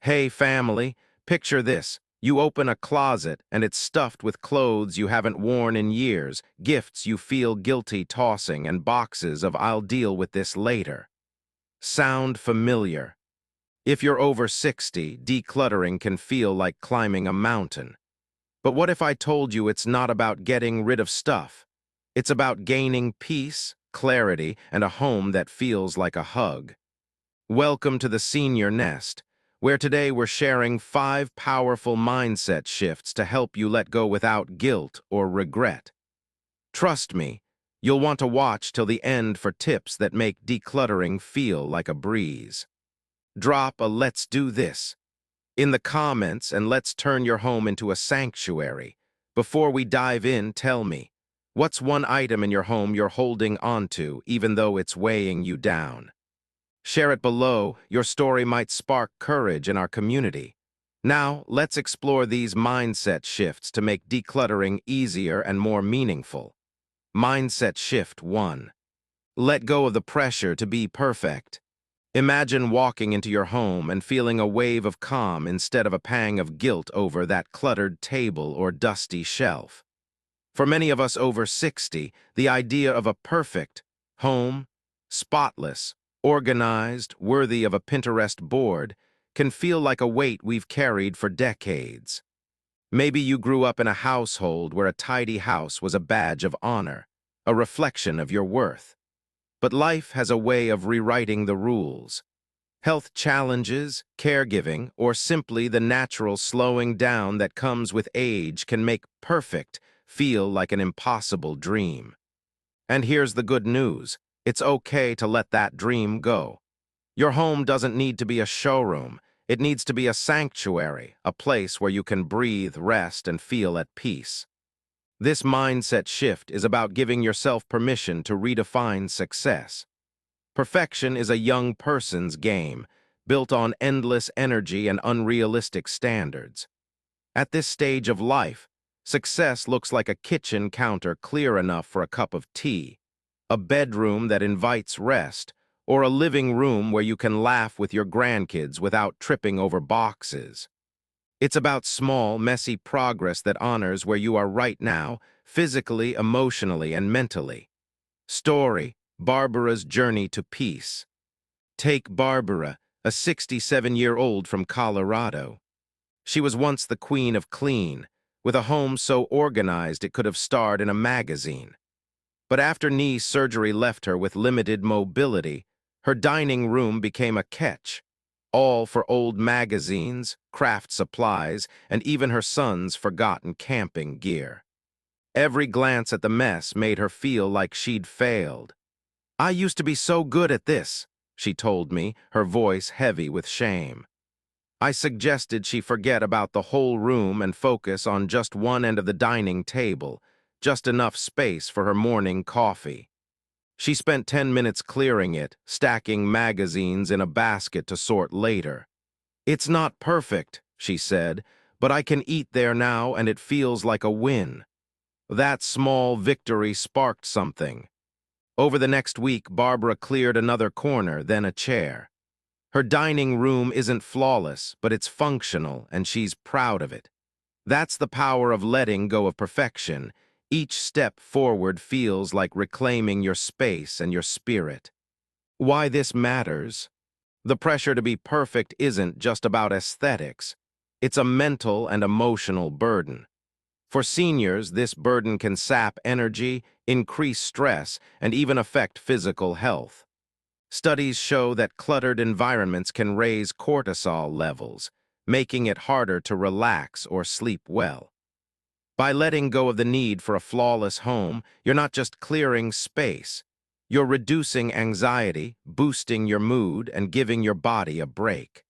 Hey, family, picture this. You open a closet and it's stuffed with clothes you haven't worn in years, gifts you feel guilty tossing, and boxes of "I'll deal with this later." Sound familiar? If you're over 60, decluttering can feel like climbing a mountain. But what if I told you it's not about getting rid of stuff? It's about gaining peace, clarity, and a home that feels like a hug. Welcome to the Senior Nest, where today we're sharing 5 powerful mindset shifts to help you let go without guilt or regret. Trust me, you'll want to watch till the end for tips that make decluttering feel like a breeze. Drop a "let's do this" in the comments and let's turn your home into a sanctuary. Before we dive in, tell me, what's one item in your home you're holding onto even though it's weighing you down? Share it below. Your story might spark courage in our community. Now, let's explore these mindset shifts to make decluttering easier and more meaningful. Mindset Shift 1. Let go of the pressure to be perfect. Imagine walking into your home and feeling a wave of calm instead of a pang of guilt over that cluttered table or dusty shelf. For many of us over 60, the idea of a perfect home, spotless, organized, worthy of a Pinterest board, can feel like a weight we've carried for decades. Maybe you grew up in a household where a tidy house was a badge of honor, a reflection of your worth. But life has a way of rewriting the rules. Health challenges, caregiving, or simply the natural slowing down that comes with age can make perfect feel like an impossible dream. And here's the good news. It's okay to let that dream go. Your home doesn't need to be a showroom. It needs to be a sanctuary, a place where you can breathe, rest, and feel at peace. This mindset shift is about giving yourself permission to redefine success. Perfection is a young person's game, built on endless energy and unrealistic standards. At this stage of life, success looks like a kitchen counter clear enough for a cup of tea, a bedroom that invites rest, or a living room where you can laugh with your grandkids without tripping over boxes. It's about small, messy progress that honors where you are right now, physically, emotionally, and mentally. Story: Barbara's journey to peace. Take Barbara, a 67-year-old from Colorado. She was once the queen of clean, with a home so organized it could have starred in a magazine. But after knee surgery left her with limited mobility, her dining room became a catch, all for old magazines, craft supplies, and even her son's forgotten camping gear. Every glance at the mess made her feel like she'd failed. "I used to be so good at this," she told me, her voice heavy with shame. I suggested she forget about the whole room and focus on just one end of the dining table, just enough space for her morning coffee. She spent 10 minutes clearing it, stacking magazines in a basket to sort later. "It's not perfect," she said, "but I can eat there now and it feels like a win." That small victory sparked something. Over the next week, Barbara cleared another corner, then a chair. Her dining room isn't flawless, but it's functional, and she's proud of it. That's the power of letting go of perfection. Each step forward feels like reclaiming your space and your spirit. Why this matters? The pressure to be perfect isn't just about aesthetics. It's a mental and emotional burden. For seniors, this burden can sap energy, increase stress, and even affect physical health. Studies show that cluttered environments can raise cortisol levels, making it harder to relax or sleep well. By letting go of the need for a flawless home, you're not just clearing space. You're reducing anxiety, boosting your mood, and giving your body a break.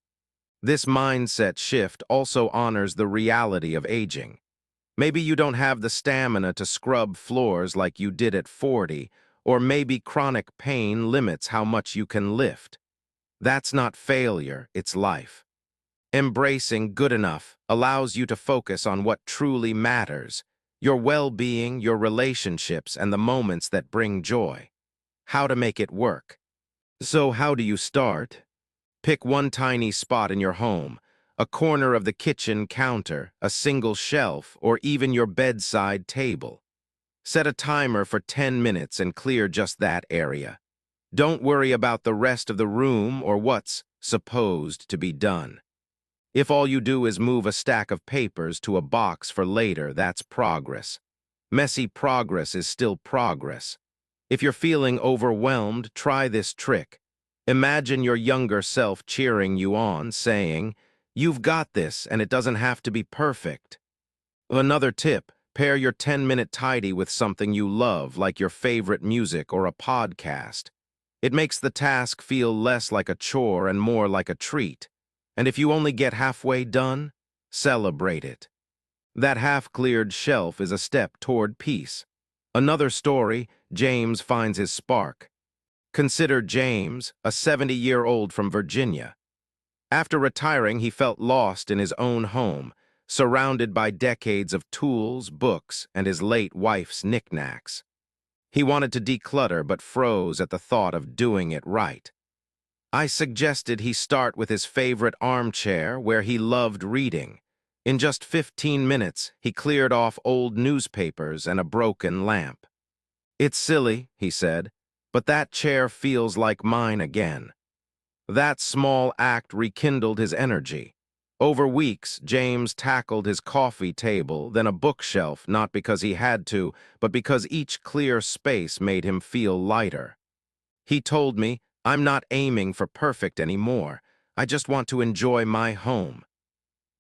This mindset shift also honors the reality of aging. Maybe you don't have the stamina to scrub floors like you did at 40, or maybe chronic pain limits how much you can lift. That's not failure, it's life. Embracing good enough allows you to focus on what truly matters: your well-being, your relationships, and the moments that bring joy. How to make it work. So how do you start? Pick one tiny spot in your home, a corner of the kitchen counter, a single shelf, or even your bedside table. Set a timer for 10 minutes and clear just that area. Don't worry about the rest of the room or what's supposed to be done. If all you do is move a stack of papers to a box for later, that's progress. Messy progress is still progress. If you're feeling overwhelmed, try this trick. Imagine your younger self cheering you on, saying, "You've got this, and it doesn't have to be perfect." Another tip, pair your 10-minute tidy with something you love, like your favorite music or a podcast. It makes the task feel less like a chore and more like a treat. And if you only get halfway done, celebrate it. That half-cleared shelf is a step toward peace. Another story, James finds his spark. Consider James, a 70-year-old from Virginia. After retiring, he felt lost in his own home, surrounded by decades of tools, books, and his late wife's knickknacks. He wanted to declutter but froze at the thought of doing it right. I suggested he start with his favorite armchair where he loved reading. In just 15 minutes, he cleared off old newspapers and a broken lamp. "It's silly," he said, "but that chair feels like mine again." That small act rekindled his energy. Over weeks, James tackled his coffee table, then a bookshelf, not because he had to, but because each clear space made him feel lighter. He told me, "I'm not aiming for perfect anymore. I just want to enjoy my home."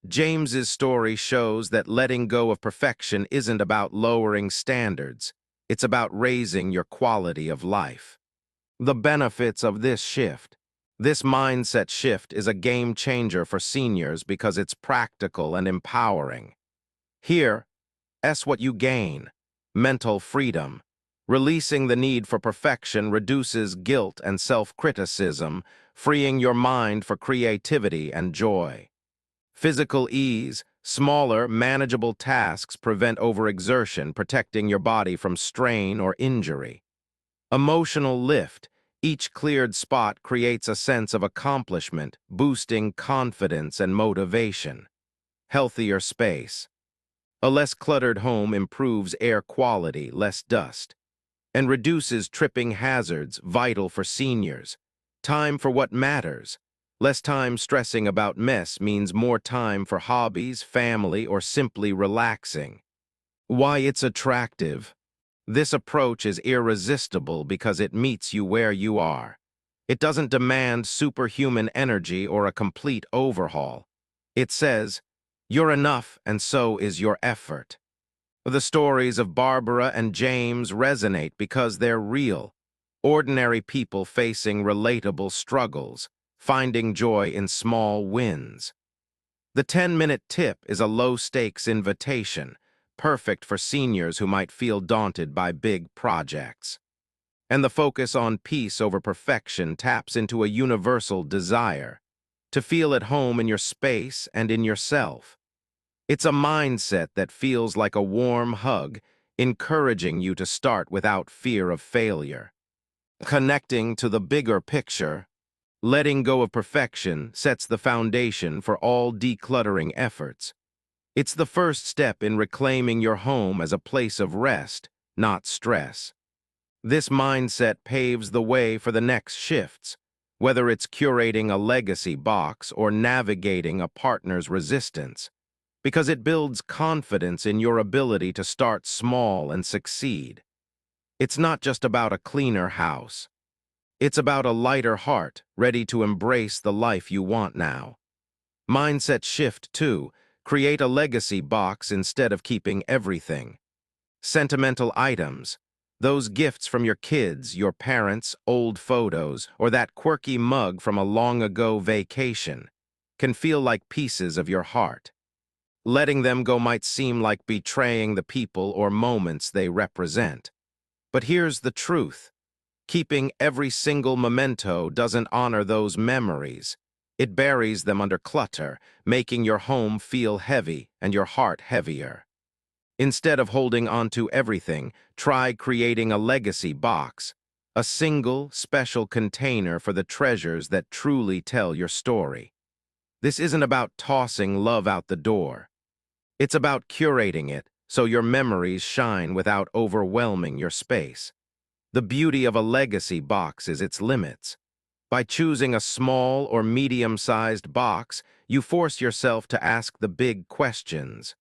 James's story shows that letting go of perfection isn't about lowering standards. It's about raising your quality of life. The benefits of this shift. This mindset shift is a game changer for seniors because it's practical and empowering. Here, what you gain: mental freedom. Releasing the need for perfection reduces guilt and self-criticism, freeing your mind for creativity and joy. Physical ease, smaller, manageable tasks prevent overexertion, protecting your body from strain or injury. Emotional lift, each cleared spot creates a sense of accomplishment, boosting confidence and motivation. Healthier space. A less cluttered home improves air quality, less dust, and reduces tripping hazards, vital for seniors. Time for what matters. Less time stressing about mess means more time for hobbies, family, or simply relaxing. Why it's attractive. This approach is irresistible because it meets you where you are. It doesn't demand superhuman energy or a complete overhaul. It says, "You're enough, and so is your effort." The stories of Barbara and James resonate because they're real. Ordinary people facing relatable struggles, finding joy in small wins. The 10-minute tip is a low-stakes invitation, perfect for seniors who might feel daunted by big projects. And the focus on peace over perfection taps into a universal desire to feel at home in your space and in yourself. It's a mindset that feels like a warm hug, encouraging you to start without fear of failure. Connecting to the bigger picture, letting go of perfection sets the foundation for all decluttering efforts. It's the first step in reclaiming your home as a place of rest, not stress. This mindset paves the way for the next shifts, whether it's curating a legacy box or navigating a partner's resistance, because it builds confidence in your ability to start small and succeed. It's not just about a cleaner house. It's about a lighter heart, ready to embrace the life you want now. Mindset shift 2. Create a legacy box instead of keeping everything. Sentimental items. Those gifts from your kids, your parents, old photos, or that quirky mug from a long-ago vacation can feel like pieces of your heart. Letting them go might seem like betraying the people or moments they represent. But here's the truth. Keeping every single memento doesn't honor those memories. It buries them under clutter, making your home feel heavy and your heart heavier. Instead of holding on to everything, try creating a legacy box, a single, special container for the treasures that truly tell your story. This isn't about tossing love out the door. It's about curating it so your memories shine without overwhelming your space. The beauty of a legacy box is its limits. By choosing a small or medium-sized box, you force yourself to ask the big questions.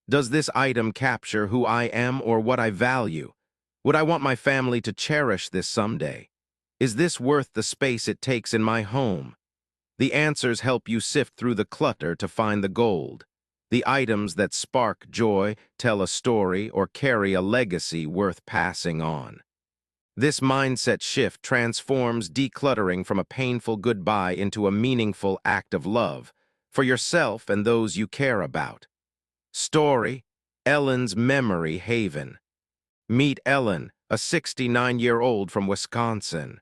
Does this item capture who I am or what I value? Would I want my family to cherish this someday? Is this worth the space it takes in my home? The answers help you sift through the clutter to find the gold. The items that spark joy, tell a story, or carry a legacy worth passing on. This mindset shift transforms decluttering from a painful goodbye into a meaningful act of love for yourself and those you care about. Story: Ellen's Memory Haven. Meet Ellen, a 69-year-old from Wisconsin.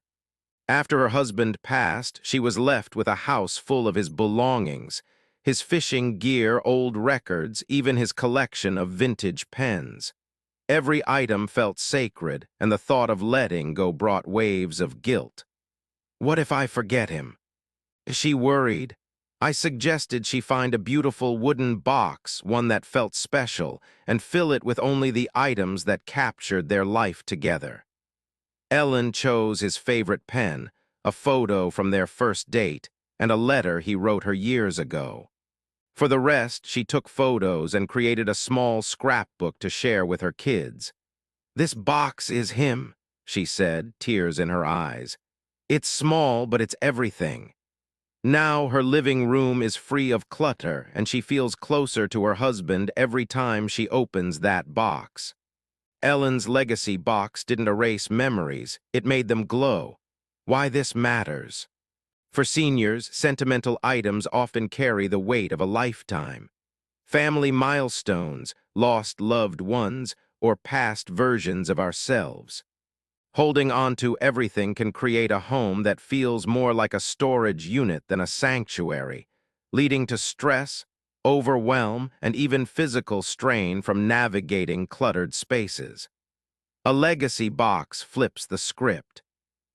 After her husband passed, she was left with a house full of his belongings, his fishing gear, old records, even his collection of vintage pens. Every item felt sacred, and the thought of letting go brought waves of guilt. What if I forget him? She worried. I suggested she find a beautiful wooden box, one that felt special, and fill it with only the items that captured their life together. Ellen chose his favorite pen, a photo from their first date, and a letter he wrote her years ago. For the rest, she took photos and created a small scrapbook to share with her kids. "This box is him," she said, tears in her eyes. "It's small, but it's everything." Now her living room is free of clutter, and she feels closer to her husband every time she opens that box. Ellen's legacy box didn't erase memories, it made them glow. Why this matters? For seniors, sentimental items often carry the weight of a lifetime. Family milestones, lost loved ones, or past versions of ourselves. Holding on to everything can create a home that feels more like a storage unit than a sanctuary, leading to stress, overwhelm, and even physical strain from navigating cluttered spaces. A legacy box flips the script.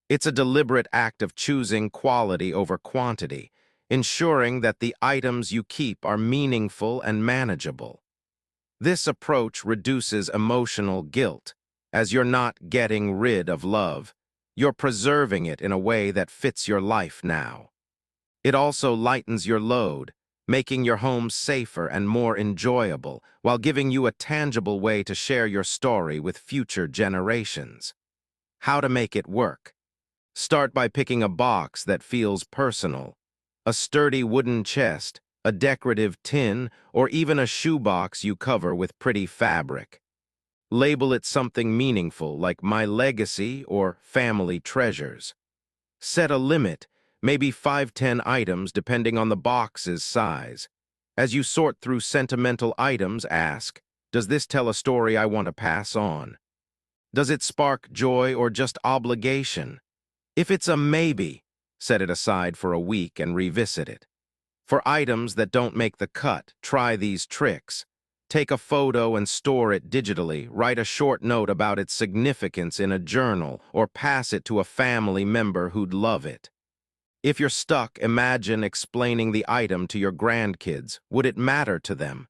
It's a deliberate act of choosing quality over quantity, ensuring that the items you keep are meaningful and manageable. This approach reduces emotional guilt, as you're not getting rid of love, you're preserving it in a way that fits your life now. It also lightens your load, making your home safer and more enjoyable, while giving you a tangible way to share your story with future generations. How to make it work? Start by picking a box that feels personal. A sturdy wooden chest, a decorative tin, or even a shoebox you cover with pretty fabric. Label it something meaningful like "My Legacy" or "Family Treasures." Set a limit, maybe 5-10 items depending on the box's size. As you sort through sentimental items, ask, does this tell a story I want to pass on? Does it spark joy or just obligation? If it's a maybe, set it aside for a week and revisit it. For items that don't make the cut, try these tricks. Take a photo and store it digitally, write a short note about its significance in a journal, or pass it to a family member who'd love it. If you're stuck, imagine explaining the item to your grandkids. Would it matter to them?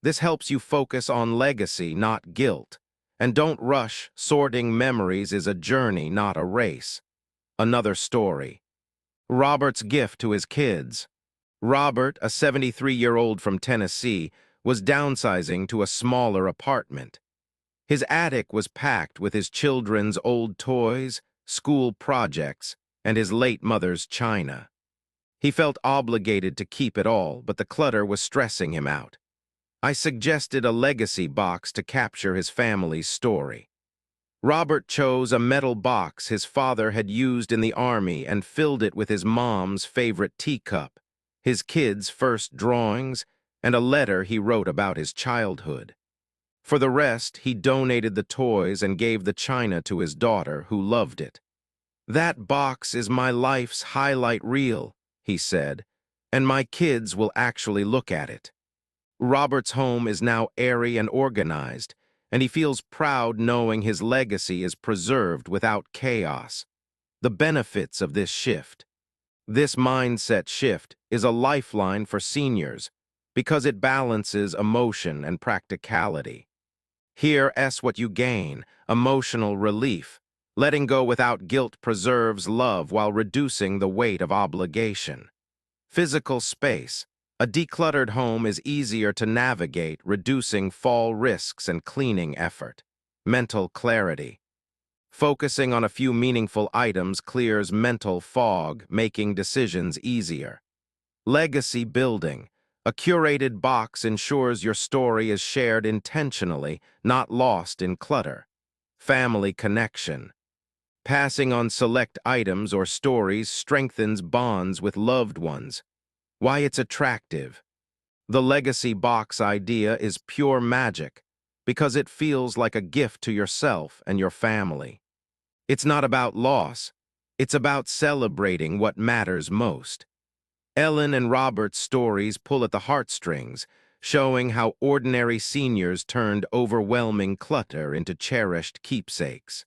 This helps you focus on legacy, not guilt. And don't rush, sorting memories is a journey, not a race. Another story. Robert's gift to his kids. Robert, a 73-year-old from Tennessee, was downsizing to a smaller apartment. His attic was packed with his children's old toys, school projects, and his late mother's china. He felt obligated to keep it all, but the clutter was stressing him out. I suggested a legacy box to capture his family's story. Robert chose a metal box his father had used in the army and filled it with his mom's favorite teacup, his kids' first drawings, and a letter he wrote about his childhood. For the rest, he donated the toys and gave the china to his daughter, who loved it. "That box is my life's highlight reel," he said, "and my kids will actually look at it." Robert's home is now airy and organized, and he feels proud knowing his legacy is preserved without chaos. The benefits of this shift. This mindset shift is a lifeline for seniors because it balances emotion and practicality. Here's what you gain: emotional relief. Letting go without guilt preserves love while reducing the weight of obligation. Physical space. A decluttered home is easier to navigate, reducing fall risks and cleaning effort. Mental clarity. Focusing on a few meaningful items clears mental fog, making decisions easier. Legacy building. A curated box ensures your story is shared intentionally, not lost in clutter. Family connection. Passing on select items or stories strengthens bonds with loved ones. Why it's attractive. The legacy box idea is pure magic because it feels like a gift to yourself and your family. It's not about loss. It's about celebrating what matters most. Ellen and Robert's stories pull at the heartstrings, showing how ordinary seniors turned overwhelming clutter into cherished keepsakes.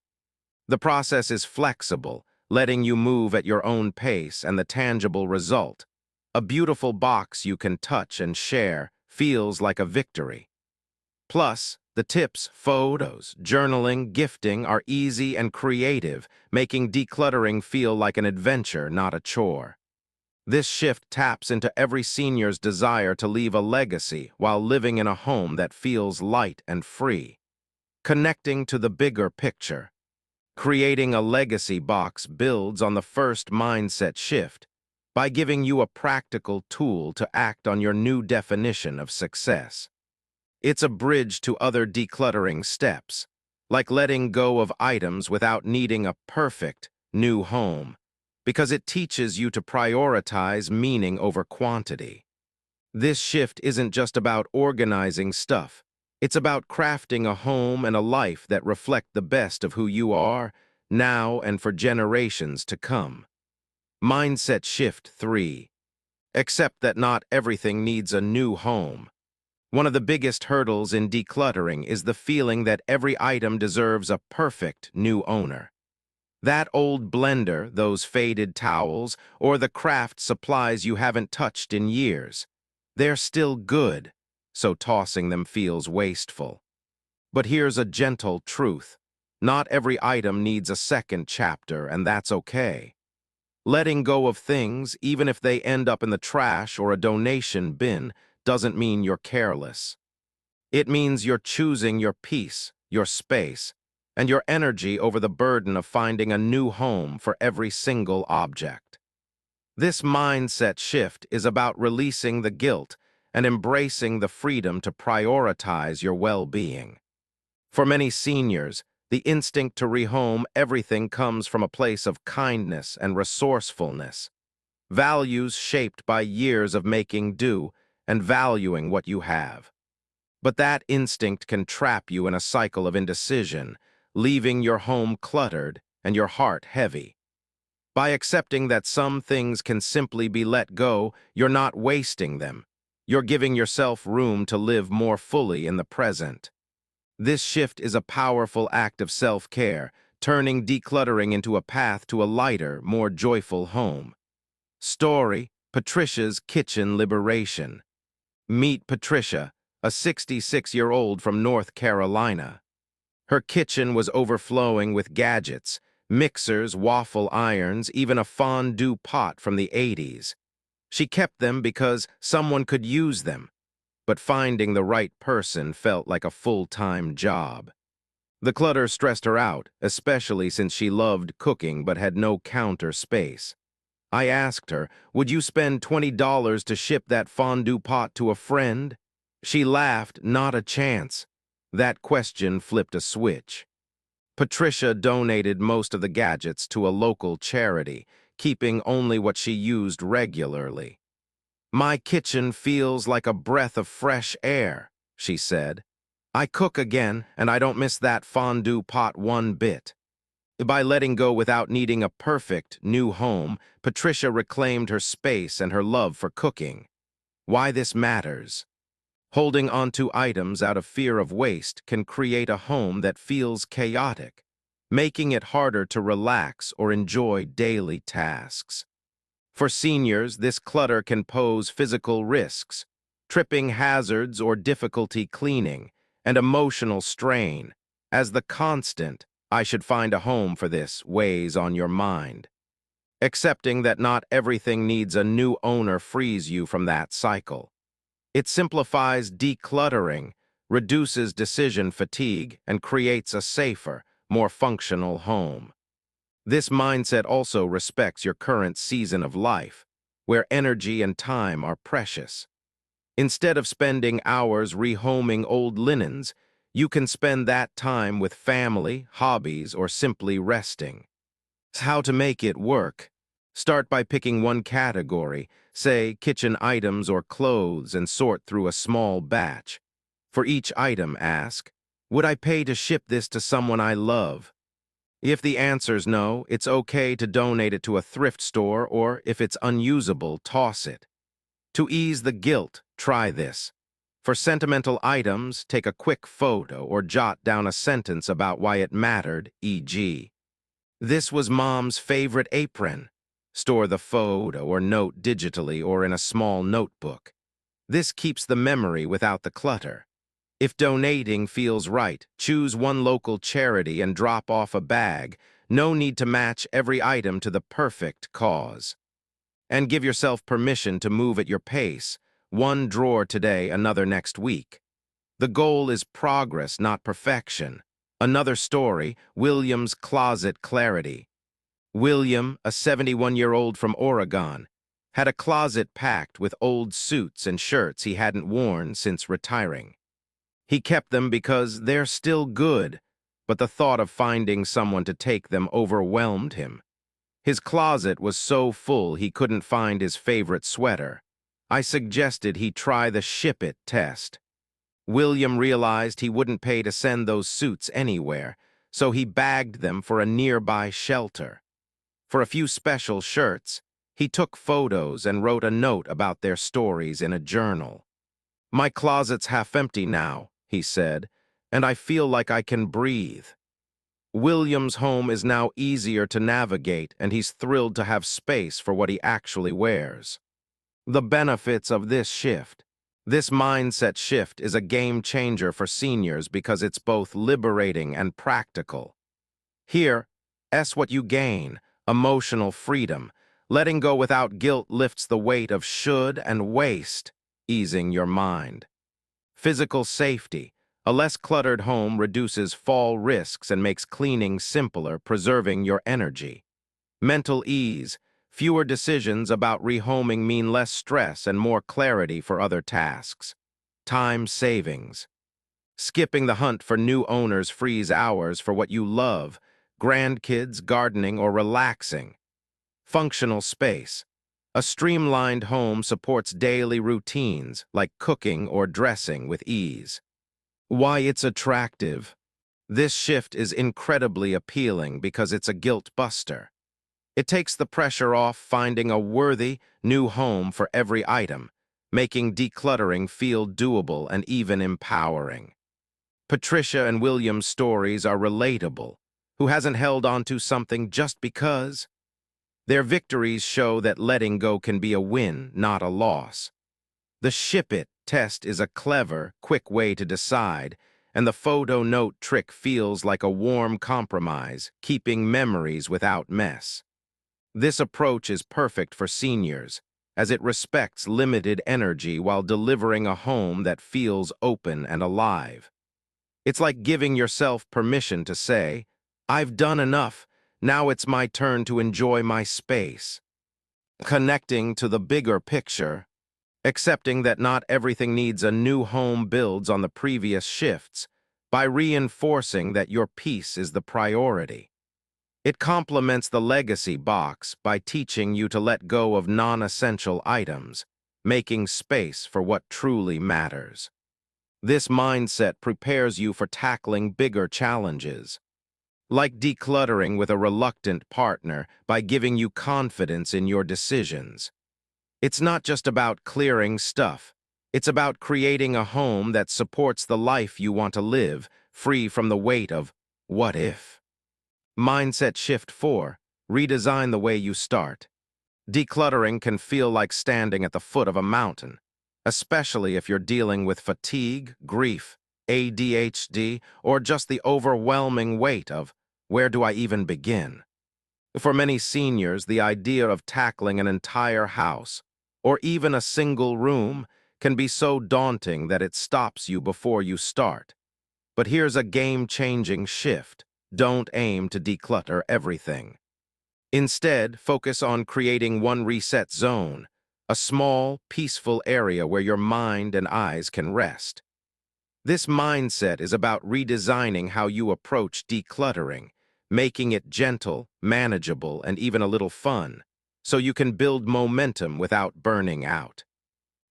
The process is flexible, letting you move at your own pace, and the tangible result, a beautiful box you can touch and share, feels like a victory. Plus, the tips, photos, journaling, gifting are easy and creative, making decluttering feel like an adventure, not a chore. This shift taps into every senior's desire to leave a legacy while living in a home that feels light and free. Connecting to the bigger picture. Creating a legacy box builds on the first mindset shift by giving you a practical tool to act on your new definition of success. It's a bridge to other decluttering steps, like letting go of items without needing a perfect new home, because it teaches you to prioritize meaning over quantity. This shift isn't just about organizing stuff. It's about crafting a home and a life that reflect the best of who you are, now and for generations to come. Mindset Shift 3. Accept that not everything needs a new home. One of the biggest hurdles in decluttering is the feeling that every item deserves a perfect new owner. That old blender, those faded towels, or the craft supplies you haven't touched in years. They're still good, so tossing them feels wasteful. But here's a gentle truth. Not every item needs a second chapter, and that's okay. Letting go of things, even if they end up in the trash or a donation bin, doesn't mean you're careless. It means you're choosing your peace, your space, and your energy over the burden of finding a new home for every single object. This mindset shift is about releasing the guilt and embracing the freedom to prioritize your well-being. For many seniors, the instinct to rehome everything comes from a place of kindness and resourcefulness, values shaped by years of making do and valuing what you have. But that instinct can trap you in a cycle of indecision, leaving your home cluttered and your heart heavy. By accepting that some things can simply be let go, you're not wasting them. You're giving yourself room to live more fully in the present. This shift is a powerful act of self-care, turning decluttering into a path to a lighter, more joyful home. Story: Patricia's Kitchen Liberation. Meet Patricia, a 66-year-old from North Carolina. Her kitchen was overflowing with gadgets, mixers, waffle irons, even a fondue pot from the 80s. She kept them because someone could use them, but finding the right person felt like a full-time job. The clutter stressed her out, especially since she loved cooking but had no counter space. I asked her, "Would you spend $20 to ship that fondue pot to a friend?" She laughed, "Not a chance." That question flipped a switch. Patricia donated most of the gadgets to a local charity, keeping only what she used regularly. "My kitchen feels like a breath of fresh air," she said. "I cook again, and I don't miss that fondue pot one bit." By letting go without needing a perfect new home, Patricia reclaimed her space and her love for cooking. Why this matters. Holding onto items out of fear of waste can create a home that feels chaotic, making it harder to relax or enjoy daily tasks. For seniors, this clutter can pose physical risks, tripping hazards or difficulty cleaning, and emotional strain, as the constant, "I should find a home for this," weighs on your mind. Accepting that not everything needs a new owner frees you from that cycle. It simplifies decluttering, reduces decision fatigue, and creates a safer, more functional home. This mindset also respects your current season of life, where energy and time are precious. Instead of spending hours rehoming old linens, you can spend that time with family, hobbies, or simply resting. How to make it work. Start by picking one category, say kitchen items or clothes, and sort through a small batch. For each item, ask, "Would I pay to ship this to someone I love?" If the answer's no, it's okay to donate it to a thrift store, or if it's unusable, toss it. To ease the guilt, try this. For sentimental items, take a quick photo or jot down a sentence about why it mattered, e.g., "This was Mom's favorite apron." Store the photo or note digitally or in a small notebook. This keeps the memory without the clutter. If donating feels right, choose one local charity and drop off a bag. No need to match every item to the perfect cause. And give yourself permission to move at your pace. One drawer today, another next week. The goal is progress, not perfection. Another story, William's closet clarity. William, a 71-year-old from Oregon, had a closet packed with old suits and shirts he hadn't worn since retiring. He kept them because they're still good, but the thought of finding someone to take them overwhelmed him. His closet was so full he couldn't find his favorite sweater. I suggested he try the ship it test. William realized he wouldn't pay to send those suits anywhere, so he bagged them for a nearby shelter. For a few special shirts, he took photos and wrote a note about their stories in a journal. "My closet's half empty now," he said, "and I feel like I can breathe." William's home is now easier to navigate, and he's thrilled to have space for what he actually wears. The benefits of this shift. This mindset shift is a game changer for seniors because it's both liberating and practical. Here, what you gain: emotional freedom. Letting go without guilt lifts the weight of should and waste, easing your mind. Physical safety. A less cluttered home reduces fall risks and makes cleaning simpler, preserving your energy. Mental ease. Fewer decisions about rehoming mean less stress and more clarity for other tasks. Time savings. Skipping the hunt for new owners frees hours for what you love: grandkids, gardening, or relaxing. Functional space. A streamlined home supports daily routines like cooking or dressing with ease. Why it's attractive. This shift is incredibly appealing because it's a guilt buster. It takes the pressure off finding a worthy, new home for every item, making decluttering feel doable and even empowering. Patricia and William's stories are relatable. Who hasn't held on to something just because? Their victories show that letting go can be a win, not a loss. The ship it test is a clever, quick way to decide, and the photo note trick feels like a warm compromise, keeping memories without mess. This approach is perfect for seniors, as it respects limited energy while delivering a home that feels open and alive. It's like giving yourself permission to say, "I've done enough, now it's my turn to enjoy my space." Connecting to the bigger picture. Accepting that not everything needs a new home builds on the previous shifts by reinforcing that your peace is the priority. It complements the legacy box by teaching you to let go of non-essential items, making space for what truly matters. This mindset prepares you for tackling bigger challenges, like decluttering with a reluctant partner, by giving you confidence in your decisions. It's not just about clearing stuff. It's about creating a home that supports the life you want to live, free from the weight of "what if?" Mindset shift 4. Redesign the way you start. Decluttering can feel like standing at the foot of a mountain, especially if you're dealing with fatigue, grief, ADHD, or just the overwhelming weight of, where do I even begin? For many seniors, the idea of tackling an entire house, or even a single room, can be so daunting that it stops you before you start. But here's a game-changing shift. Don't aim to declutter everything. Instead, focus on creating one reset zone, a small, peaceful area where your mind and eyes can rest. This mindset is about redesigning how you approach decluttering, making it gentle, manageable, and even a little fun, so you can build momentum without burning out.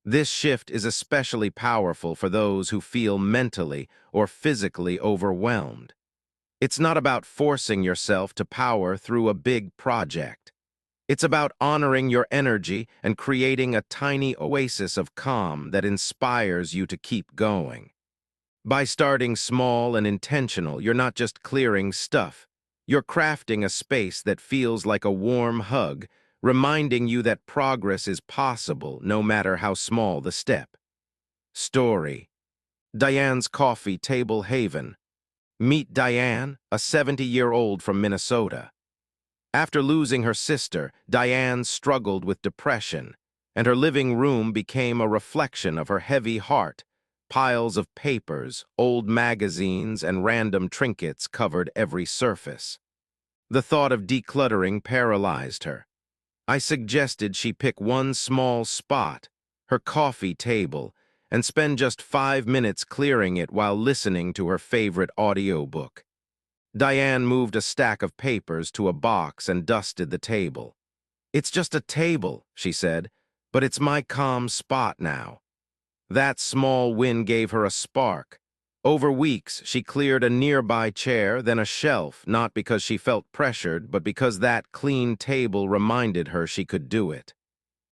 This shift is especially powerful for those who feel mentally or physically overwhelmed. It's not about forcing yourself to power through a big project. It's about honoring your energy and creating a tiny oasis of calm that inspires you to keep going. By starting small and intentional, you're not just clearing stuff. You're crafting a space that feels like a warm hug, reminding you that progress is possible no matter how small the step. Story: Diane's Coffee Table Haven. Meet Diane, a 70-year-old from Minnesota. After losing her sister, Diane struggled with depression, and her living room became a reflection of her heavy heart. Piles of papers, old magazines, and random trinkets covered every surface. The thought of decluttering paralyzed her. I suggested she pick one small spot, her coffee table, and spend just 5 minutes clearing it while listening to her favorite audiobook. Diane moved a stack of papers to a box and dusted the table. "It's just a table," she said, "but it's my calm spot now." That small win gave her a spark. Over weeks, she cleared a nearby chair, then a shelf, not because she felt pressured, but because that clean table reminded her she could do it.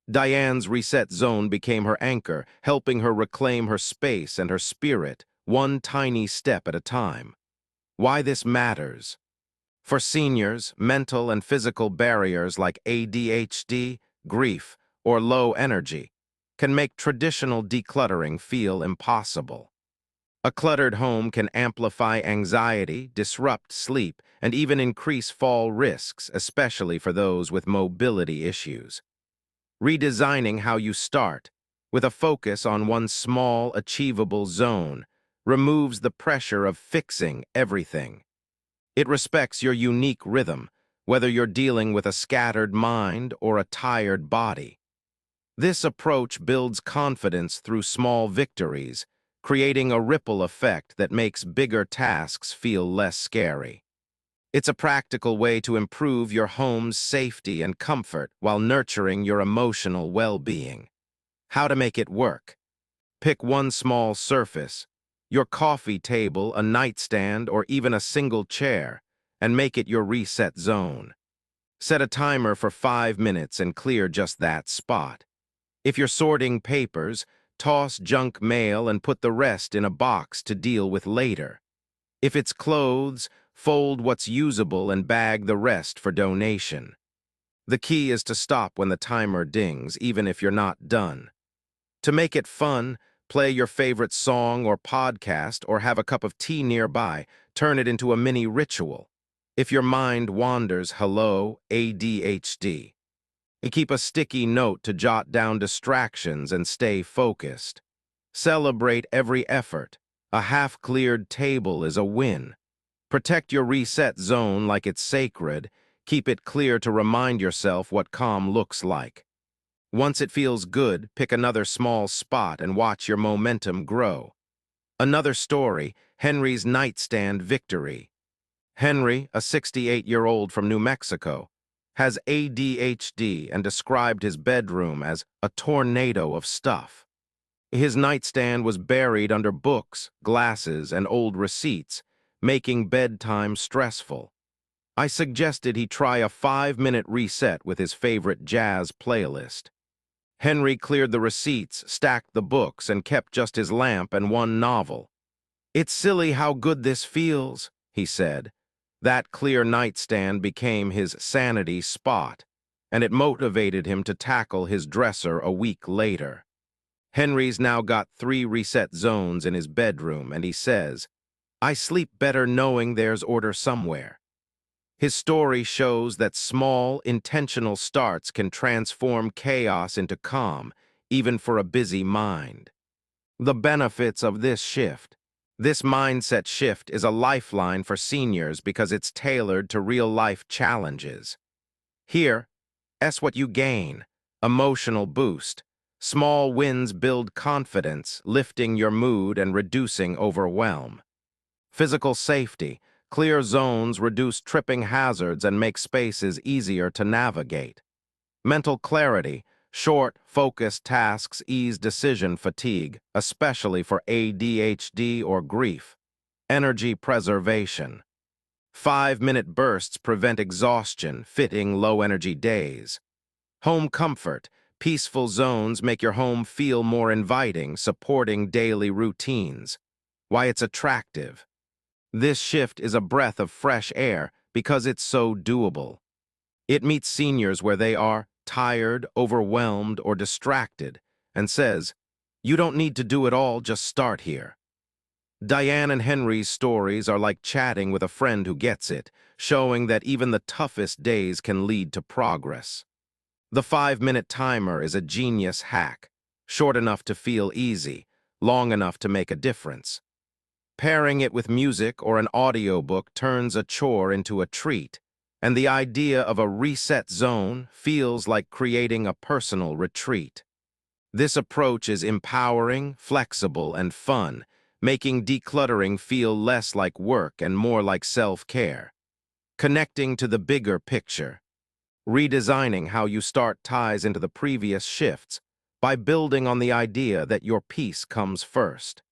Diane's reset zone became her anchor, helping her reclaim her space and her spirit, one tiny step at a time. Why this matters? For seniors, mental and physical barriers like ADHD, grief, or low energy can make traditional decluttering feel impossible. A cluttered home can amplify anxiety, disrupt sleep, and even increase fall risks, especially for those with mobility issues. Redesigning how you start, with a focus on one small, achievable zone, removes the pressure of fixing everything. It respects your unique rhythm, whether you're dealing with a scattered mind or a tired body. This approach builds confidence through small victories, creating a ripple effect that makes bigger tasks feel less scary. It's a practical way to improve your home's safety and comfort while nurturing your emotional well-being. How to make it work? Pick one small surface, your coffee table, a nightstand, or even a single chair, and make it your reset zone. Set a timer for 5 minutes and clear just that spot. If you're sorting papers, toss junk mail and put the rest in a box to deal with later. If it's clothes, fold what's usable and bag the rest for donation. The key is to stop when the timer dings, even if you're not done. To make it fun, play your favorite song or podcast or have a cup of tea nearby. Turn it into a mini ritual. If your mind wanders, hello, ADHD. Keep a sticky note to jot down distractions and stay focused. Celebrate every effort. A half-cleared table is a win. Protect your reset zone like it's sacred. Keep it clear to remind yourself what calm looks like. Once it feels good, pick another small spot and watch your momentum grow. Another story, Henry's nightstand victory. Henry, a 68-year-old from New Mexico, has ADHD and described his bedroom as a tornado of stuff. His nightstand was buried under books, glasses, and old receipts, making bedtime stressful. I suggested he try a 5-minute reset with his favorite jazz playlist. Henry cleared the receipts, stacked the books, and kept just his lamp and one novel. "It's silly how good this feels," he said. That clear nightstand became his sanity spot. and it motivated him to tackle his dresser a week later. Henry's now got 3 reset zones in his bedroom, and he says, "I sleep better knowing there's order somewhere." His story shows that small, intentional starts can transform chaos into calm, even for a busy mind. The benefits of this shift. This mindset shift is a lifeline for seniors because it's tailored to real-life challenges. Here, S what you gain. Emotional boost. Small wins build confidence, lifting your mood and reducing overwhelm. Physical safety. Clear zones reduce tripping hazards and make spaces easier to navigate. Mental clarity. Short, focused tasks ease decision fatigue, especially for ADHD or grief. Energy preservation. 5-minute bursts prevent exhaustion, fitting low-energy days. Home comfort. Peaceful zones make your home feel more inviting, supporting daily routines. Why it's attractive. This shift is a breath of fresh air because it's so doable. It meets seniors where they are, tired, overwhelmed, or distracted, and says, "You don't need to do it all, just start here." Diane and Henry's stories are like chatting with a friend who gets it, showing that even the toughest days can lead to progress. The 5-minute timer is a genius hack, short enough to feel easy, long enough to make a difference. Pairing it with music or an audiobook turns a chore into a treat, and the idea of a reset zone feels like creating a personal retreat. This approach is empowering, flexible, and fun, making decluttering feel less like work and more like self-care. Connecting to the bigger picture. Redesigning how you start ties into the previous shifts by building on the idea that your peace comes first.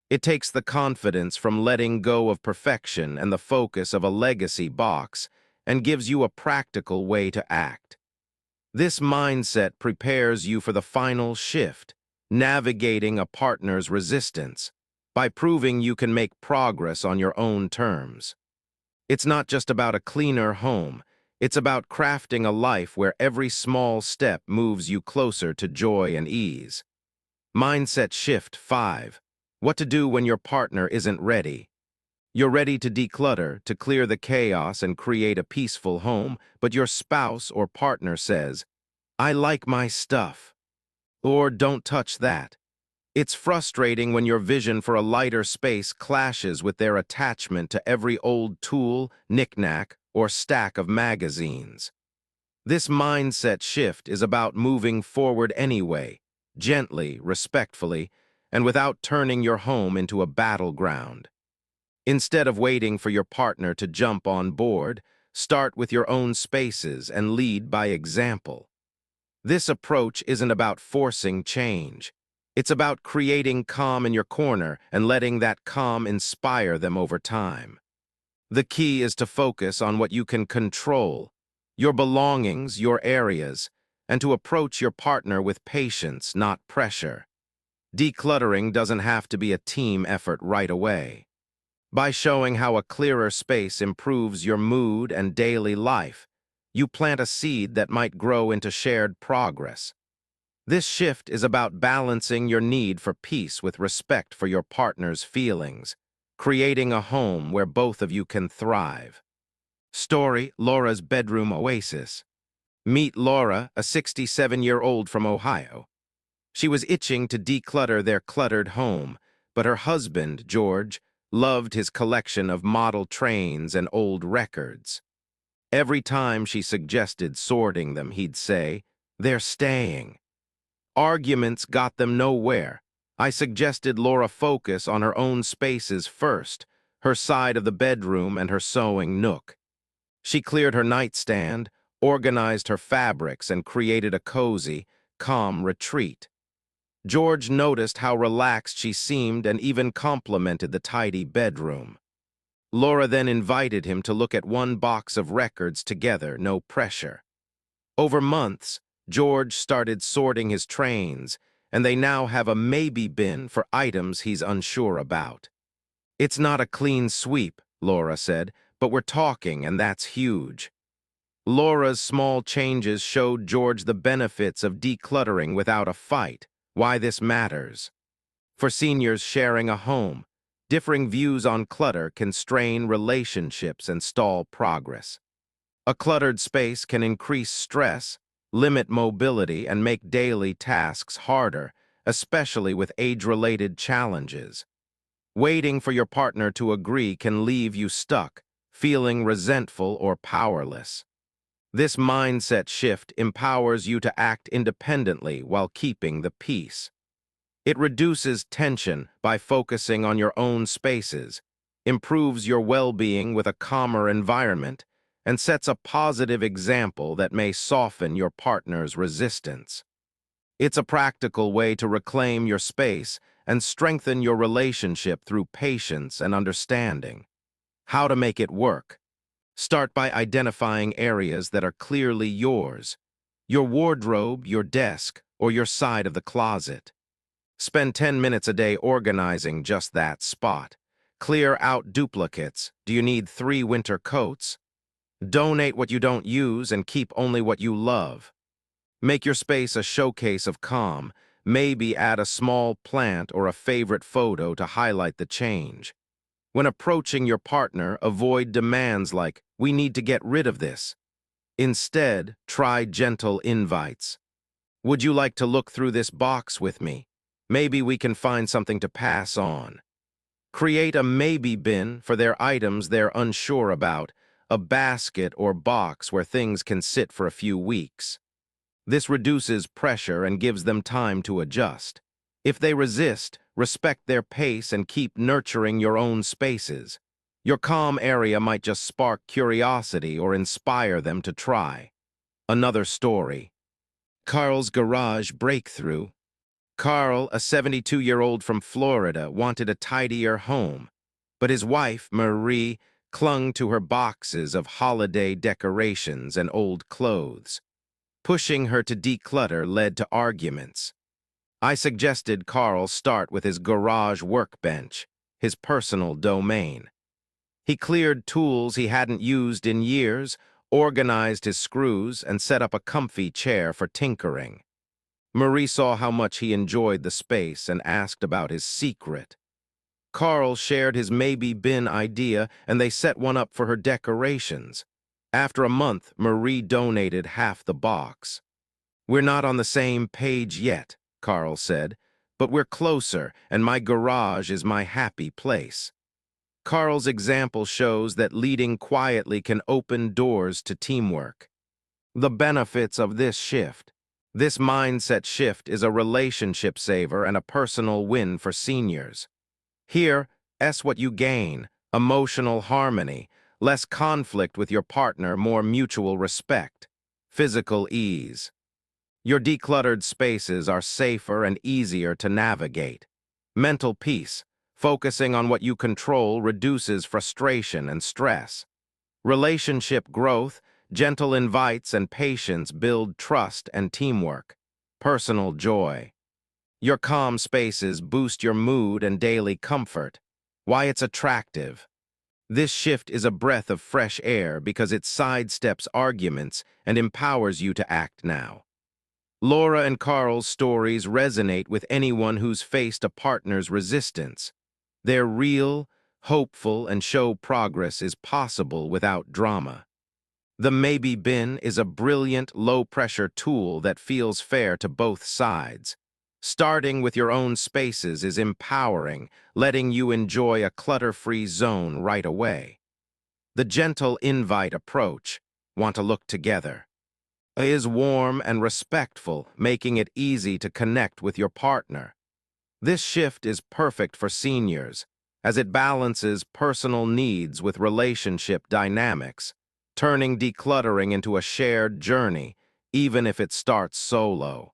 It takes the confidence from letting go of perfection and the focus of a legacy box and gives you a practical way to act. This mindset prepares you for the final shift, navigating a partner's resistance, by proving you can make progress on your own terms. It's not just about a cleaner home, it's about crafting a life where every small step moves you closer to joy and ease. Mindset Shift 5. What to do when your partner isn't ready. You're ready to declutter, to clear the chaos and create a peaceful home, but your spouse or partner says, "I like my stuff," or "Don't touch that." It's frustrating when your vision for a lighter space clashes with their attachment to every old tool, knick-knack, or stack of magazines. This mindset shift is about moving forward anyway, gently, respectfully, and without turning your home into a battleground. Instead of waiting for your partner to jump on board, start with your own spaces and lead by example. This approach isn't about forcing change. It's about creating calm in your corner and letting that calm inspire them over time. The key is to focus on what you can control, your belongings, your areas, and to approach your partner with patience, not pressure. Decluttering doesn't have to be a team effort right away. By showing how a clearer space improves your mood and daily life, you plant a seed that might grow into shared progress. This shift is about balancing your need for peace with respect for your partner's feelings, creating a home where both of you can thrive. Story: Laura's Bedroom Oasis. Meet Laura, a 67-year-old from Ohio. She was itching to declutter their cluttered home, but her husband, George, loved his collection of model trains and old records. Every time she suggested sorting them, he'd say, "They're staying." Arguments got them nowhere. I suggested Laura focus on her own spaces first, her side of the bedroom and her sewing nook. She cleared her nightstand, organized her fabrics, and created a cozy, calm retreat. George noticed how relaxed she seemed and even complimented the tidy bedroom. Laura then invited him to look at one box of records together, no pressure. Over months, George started sorting his trains, and they now have a maybe bin for items he's unsure about. "It's not a clean sweep," Laura said, "but we're talking, and that's huge." Laura's small changes showed George the benefits of decluttering without a fight, why this matters. For seniors sharing a home, differing views on clutter can strain relationships and stall progress. A cluttered space can increase stress, limit mobility, and make daily tasks harder, especially with age-related challenges. Waiting for your partner to agree can leave you stuck, feeling resentful or powerless. This mindset shift empowers you to act independently while keeping the peace. It reduces tension by focusing on your own spaces, improves your well-being with a calmer environment, and sets a positive example that may soften your partner's resistance. It's a practical way to reclaim your space and strengthen your relationship through patience and understanding. How to make it work? Start by identifying areas that are clearly yours: your wardrobe, your desk, or your side of the closet. Spend 10 minutes a day organizing just that spot. Clear out duplicates. Do you need 3 winter coats? Donate what you don't use and keep only what you love. Make your space a showcase of calm. Maybe add a small plant or a favorite photo to highlight the change. When approaching your partner, avoid demands like, "We need to get rid of this." Instead, try gentle invites. "Would you like to look through this box with me? Maybe we can find something to pass on." Create a maybe bin for their items they're unsure about, a basket or box where things can sit for a few weeks. This reduces pressure and gives them time to adjust. If they resist, respect their pace and keep nurturing your own spaces. Your calm area might just spark curiosity or inspire them to try. Another story. Carl's garage breakthrough. Carl, a 72-year-old from Florida, wanted a tidier home, but his wife, Marie, clung to her boxes of holiday decorations and old clothes. Pushing her to declutter led to arguments. I suggested Carl start with his garage workbench, his personal domain. He cleared tools he hadn't used in years, organized his screws, and set up a comfy chair for tinkering. Marie saw how much he enjoyed the space and asked about his secret. Carl shared his maybe bin idea, and they set one up for her decorations. After a month, Marie donated half the box. "We're not on the same page yet," Carl said, "but we're closer, and my garage is my happy place." Carl's example shows that leading quietly can open doors to teamwork. The benefits of this shift. This mindset shift is a relationship saver and a personal win for seniors. Here, what you gain: emotional harmony, less conflict with your partner, more mutual respect, physical ease. Your decluttered spaces are safer and easier to navigate. Mental peace, focusing on what you control reduces frustration and stress. Relationship growth, gentle invites and patience build trust and teamwork. Personal joy. Your calm spaces boost your mood and daily comfort. Why it's attractive. This shift is a breath of fresh air because it sidesteps arguments and empowers you to act now. Laura and Carl's stories resonate with anyone who's faced a partner's resistance. They're real, hopeful, and show progress is possible without drama. The Maybe Bin is a brilliant, low-pressure tool that feels fair to both sides. Starting with your own spaces is empowering, letting you enjoy a clutter-free zone right away. The gentle invite approach, "Want to look together?" is warm and respectful, making it easy to connect with your partner. This shift is perfect for seniors, as it balances personal needs with relationship dynamics, turning decluttering into a shared journey, even if it starts solo.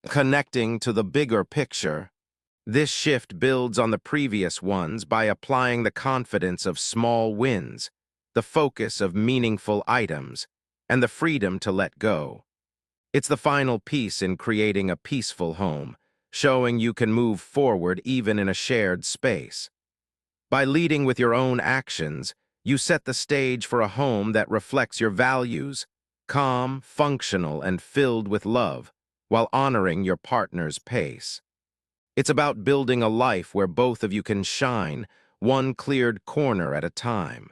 Connecting to the bigger picture, this shift builds on the previous ones by applying the confidence of small wins, the focus of meaningful items, and the freedom to let go. It's the final piece in creating a peaceful home, showing you can move forward even in a shared space. By leading with your own actions, you set the stage for a home that reflects your values, calm, functional, and filled with love, while honoring your partner's pace. It's about building a life where both of you can shine, one cleared corner at a time.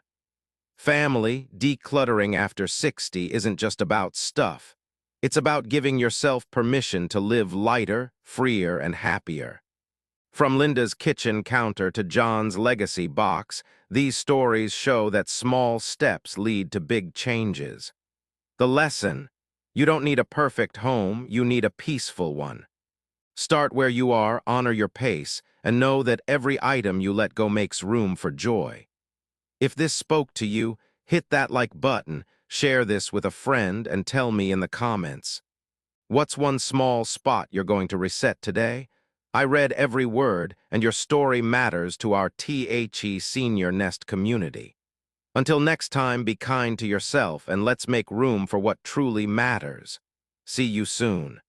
Family, decluttering after 60 isn't just about stuff. It's about giving yourself permission to live lighter, freer, and happier. From Linda's kitchen counter to John's legacy box, these stories show that small steps lead to big changes. The lesson: you don't need a perfect home, you need a peaceful one. Start where you are, honor your pace, and know that every item you let go makes room for joy. If this spoke to you, hit that like button, share this with a friend, and tell me in the comments. What's one small spot you're going to reset today? I read every word, and your story matters to our Senior Nest community. Until next time, be kind to yourself, and let's make room for what truly matters. See you soon.